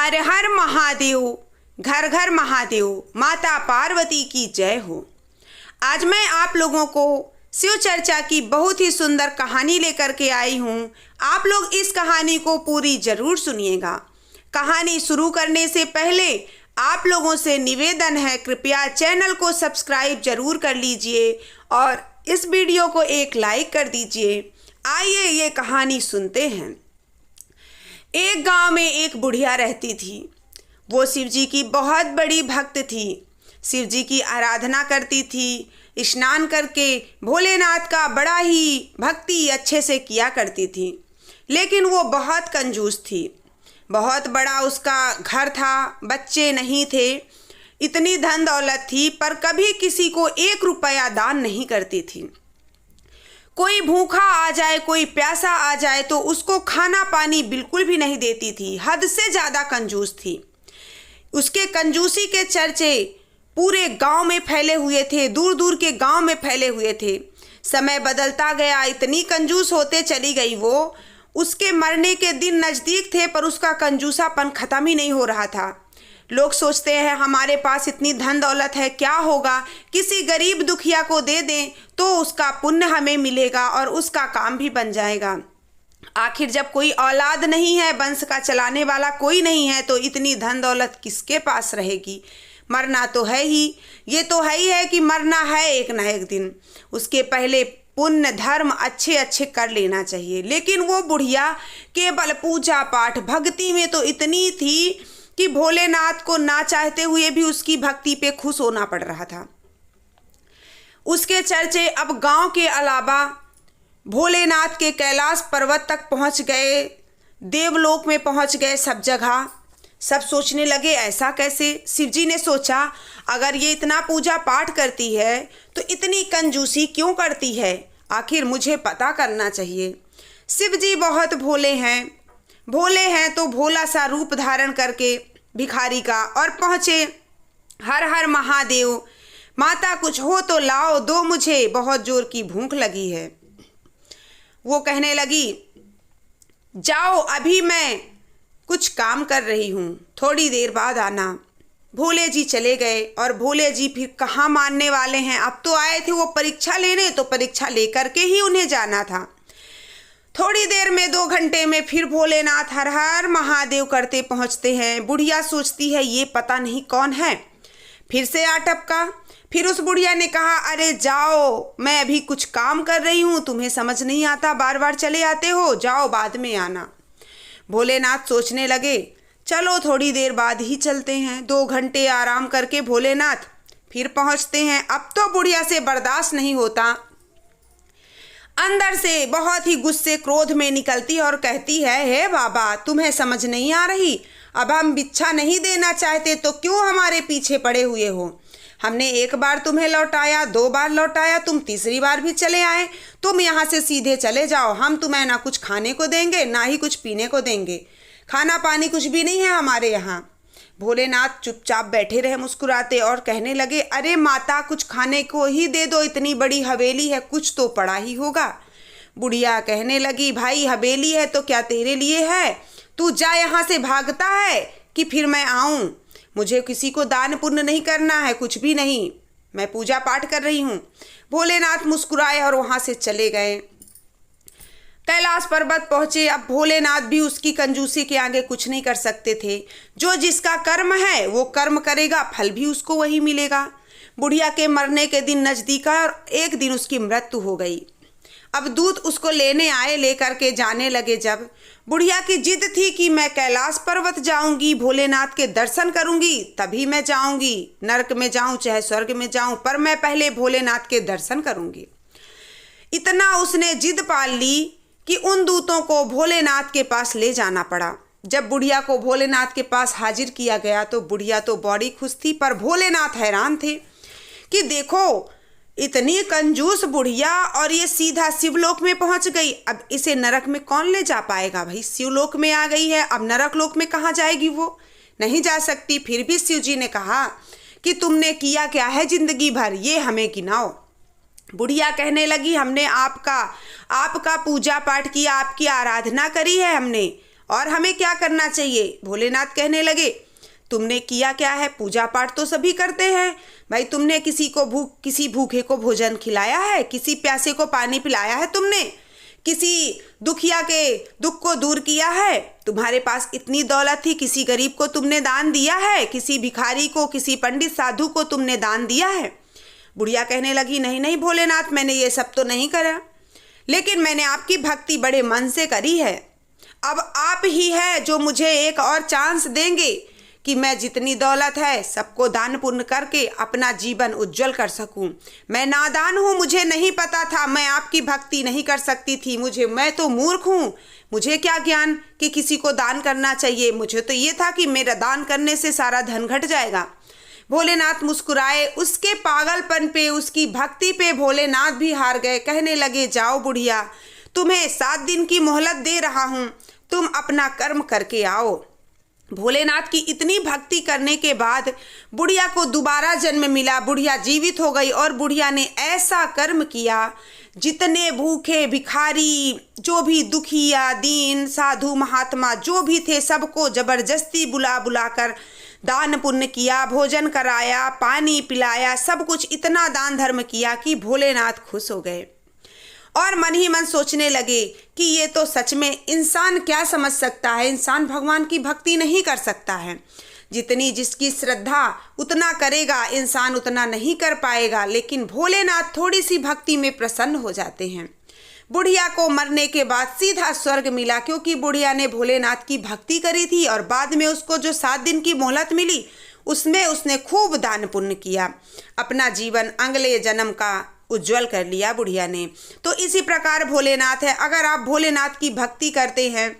हर हर महादेव, घर घर महादेव, माता पार्वती की जय हो। आज मैं आप लोगों को शिव चर्चा की बहुत ही सुंदर कहानी लेकर के आई हूँ। आप लोग इस कहानी को पूरी जरूर सुनिएगा। कहानी शुरू करने से पहले आप लोगों से निवेदन है, कृपया चैनल को सब्सक्राइब जरूर कर लीजिए और इस वीडियो को एक लाइक कर दीजिए। आइए ये कहानी सुनते हैं। एक गांव में एक बुढ़िया रहती थी। वो शिव जी की बहुत बड़ी भक्त थी। शिव जी की आराधना करती थी। स्नान करके भोलेनाथ का बड़ा ही भक्ति अच्छे से किया करती थी। लेकिन वो बहुत कंजूस थी। बहुत बड़ा उसका घर था, बच्चे नहीं थे, इतनी धन दौलत थी, पर कभी किसी को 1 रुपया दान नहीं करती थी। कोई भूखा आ जाए, कोई प्यासा आ जाए तो उसको खाना पानी बिल्कुल भी नहीं देती थी। हद से ज़्यादा कंजूस थी। उसके कंजूसी के चर्चे पूरे गांव में फैले हुए थे, दूर दूर के गांव में फैले हुए थे। समय बदलता गया, इतनी कंजूस होते चली गई वो। उसके मरने के दिन नज़दीक थे, पर उसका कंजूसापन ख़त्म ही नहीं हो रहा था। लोग सोचते हैं हमारे पास इतनी धन दौलत है, क्या होगा, किसी गरीब दुखिया को दे दें तो उसका पुण्य हमें मिलेगा और उसका काम भी बन जाएगा। आखिर जब कोई औलाद नहीं है, वंश का चलाने वाला कोई नहीं है, तो इतनी धन दौलत किसके पास रहेगी। मरना तो है ही, ये तो है ही है कि मरना है एक न एक दिन। उसके पहले पुण्य धर्म अच्छे अच्छे कर लेना चाहिए। लेकिन वो बुढ़िया केवल पूजा पाठ भक्ति में तो इतनी थी कि भोलेनाथ को ना चाहते हुए भी उसकी भक्ति पे खुश होना पड़ रहा था। उसके चर्चे अब गांव के अलावा भोलेनाथ के कैलाश पर्वत तक पहुंच गए, देवलोक में पहुंच गए, सब जगह। सब सोचने लगे ऐसा कैसे। शिवजी ने सोचा अगर ये इतना पूजा पाठ करती है तो इतनी कंजूसी क्यों करती है, आखिर मुझे पता करना चाहिए। शिवजी बहुत भोले हैं तो भोला सा रूप धारण करके भिखारी का और पहुँचे। हर हर महादेव, माता कुछ हो तो लाओ, दो मुझे बहुत जोर की भूख लगी है। वो कहने लगी जाओ, अभी मैं कुछ काम कर रही हूँ, थोड़ी देर बाद आना। भोले जी चले गए और भोले जी फिर कहाँ मानने वाले हैं। अब तो आए थे वो परीक्षा लेने, तो परीक्षा लेकर के ही उन्हें जाना था। थोड़ी देर में 2 घंटे में फिर भोलेनाथ हर हर महादेव करते पहुँचते हैं। बुढ़िया सोचती है ये पता नहीं कौन है, फिर से आ टपका। फिर उस बुढ़िया ने कहा अरे जाओ, मैं अभी कुछ काम कर रही हूँ, तुम्हें समझ नहीं आता, बार बार चले आते हो, जाओ बाद में आना। भोलेनाथ सोचने लगे चलो थोड़ी देर बाद ही चलते हैं। 2 घंटे आराम करके भोलेनाथ फिर पहुँचते हैं। अब तो बुढ़िया से बर्दाश्त नहीं होता, अंदर से बहुत ही गुस्से क्रोध में निकलती और कहती है हे बाबा, तुम्हें समझ नहीं आ रही, अब हम भिक्षा नहीं देना चाहते तो क्यों हमारे पीछे पड़े हुए हो। हमने 1 बार तुम्हें लौटाया, 2 बार लौटाया, तुम तीसरी बार भी चले आए। तुम यहाँ से सीधे चले जाओ, हम तुम्हें ना कुछ खाने को देंगे ना ही कुछ पीने को देंगे, खाना पानी कुछ भी नहीं है हमारे यहाँ। भोलेनाथ चुपचाप बैठे रहे मुस्कुराते और कहने लगे अरे माता, कुछ खाने को ही दे दो, इतनी बड़ी हवेली है, कुछ तो पड़ा ही होगा। बुढ़िया कहने लगी भाई हवेली है तो क्या तेरे लिए है, तू जा यहाँ से, भागता है कि फिर मैं आऊँ। मुझे किसी को दान पुण्य नहीं करना है, कुछ भी नहीं, मैं पूजा पाठ कर रही हूँ। भोलेनाथ मुस्कुराए और वहाँ से चले गए। कैलाश पर्वत पहुँचे। अब भोलेनाथ भी उसकी कंजूसी के आगे कुछ नहीं कर सकते थे। जो जिसका कर्म है वो कर्म करेगा, फल भी उसको वही मिलेगा। बुढ़िया के मरने के दिन नज़दीक आया और एक दिन उसकी मृत्यु हो गई। अब दूत उसको लेने आए, लेकर के जाने लगे। जब बुढ़िया की जिद थी कि मैं कैलाश पर्वत जाऊंगी, भोलेनाथ के दर्शन करूंगी, तभी मैं जाऊंगी, नरक में जाऊं चाहे स्वर्ग में जाऊं, पर मैं पहले भोलेनाथ के दर्शन करूंगी। इतना उसने जिद पाल ली कि उन दूतों को भोलेनाथ के पास ले जाना पड़ा। जब बुढ़िया को भोलेनाथ के पास हाजिर किया गया तो बुढ़िया तो बड़ी खुश थी, पर भोलेनाथ हैरान थे कि देखो इतनी कंजूस बुढ़िया और ये सीधा शिवलोक में पहुंच गई। अब इसे नरक में कौन ले जा पाएगा भाई, शिवलोक में आ गई है, अब नरक लोक में कहाँ जाएगी, वो नहीं जा सकती। फिर भी शिव जी ने कहा कि तुमने किया क्या है जिंदगी भर, ये हमें गिनाओ। बुढ़िया कहने लगी हमने आपका पूजा पाठ किया, आपकी आराधना करी है हमने, और हमें क्या करना चाहिए? भोलेनाथ कहने लगे, तुमने किया क्या है? पूजा पाठ तो सभी करते हैं भाई। तुमने किसी भूखे को भोजन खिलाया है? किसी प्यासे को पानी पिलाया है? तुमने किसी दुखिया के दुख को दूर किया है? तुम्हारे पास इतनी दौलत थी, किसी गरीब को तुमने दान दिया है? किसी भिखारी को, किसी पंडित साधु को तुमने दान दिया है? बुढ़िया कहने लगी, नहीं नहीं भोलेनाथ, मैंने ये सब तो नहीं करा, लेकिन मैंने आपकी भक्ति बड़े मन से करी है। अब आप ही है जो मुझे एक और चांस देंगे कि मैं जितनी दौलत है सबको दान पुण्य करके अपना जीवन उज्जवल कर सकूं। मैं नादान हूं, मुझे नहीं पता था, मैं आपकी भक्ति नहीं कर सकती थी। मैं तो मूर्ख हूं, मुझे क्या ज्ञान कि किसी को दान करना चाहिए। मुझे तो ये था कि मेरा दान करने से सारा धन घट जाएगा। भोलेनाथ मुस्कुराए। उसके पागलपन पे, उसकी भक्ति पे भोलेनाथ भी हार गए। कहने लगे, जाओ बुढ़िया, तुम्हें 7 दिन की मोहलत दे रहा हूं, तुम अपना कर्म करके आओ। भोलेनाथ की इतनी भक्ति करने के बाद बुढ़िया को दोबारा जन्म मिला। बुढ़िया जीवित हो गई और बुढ़िया ने ऐसा कर्म किया, जितने भूखे भिखारी, जो भी दुखिया, दीन, साधु, महात्मा जो भी थे, सबको जबरदस्ती बुला बुला कर दान पुण्य किया, भोजन कराया, पानी पिलाया, सब कुछ इतना दान धर्म किया कि भोलेनाथ खुश हो गए और मन ही मन सोचने लगे कि ये तो सच में इंसान क्या समझ सकता है, इंसान भगवान की भक्ति नहीं कर सकता है। जितनी जिसकी श्रद्धा उतना करेगा, इंसान उतना नहीं कर पाएगा, लेकिन भोलेनाथ थोड़ी सी भक्ति में प्रसन्न हो जाते हैं। बुढ़िया को मरने के बाद सीधा स्वर्ग मिला, क्योंकि बुढ़िया ने भोलेनाथ की भक्ति करी थी और बाद में उसको जो 7 दिन की मोहलत मिली उसमें उसने खूब दान पुण्य किया, अपना जीवन अगले जन्म का उज्जवल कर लिया बुढ़िया ने। तो इसी प्रकार भोलेनाथ है, अगर आप भोलेनाथ की भक्ति करते हैं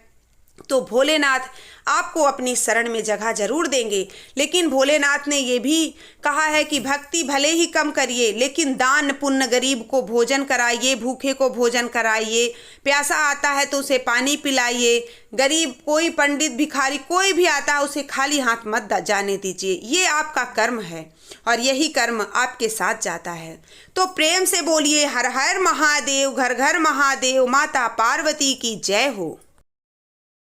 तो भोलेनाथ आपको अपनी शरण में जगह जरूर देंगे। लेकिन भोलेनाथ ने ये भी कहा है कि भक्ति भले ही कम करिए, लेकिन दान पुण्य, गरीब को भोजन कराइए, भूखे को भोजन कराइए, प्यासा आता है तो उसे पानी पिलाइए, गरीब कोई पंडित भिखारी कोई भी आता है उसे खाली हाथ मत जाने दीजिए। ये आपका कर्म है और यही कर्म आपके साथ जाता है। तो प्रेम से बोलिए हर हर महादेव, घर घर महादेव, माता पार्वती की जय हो।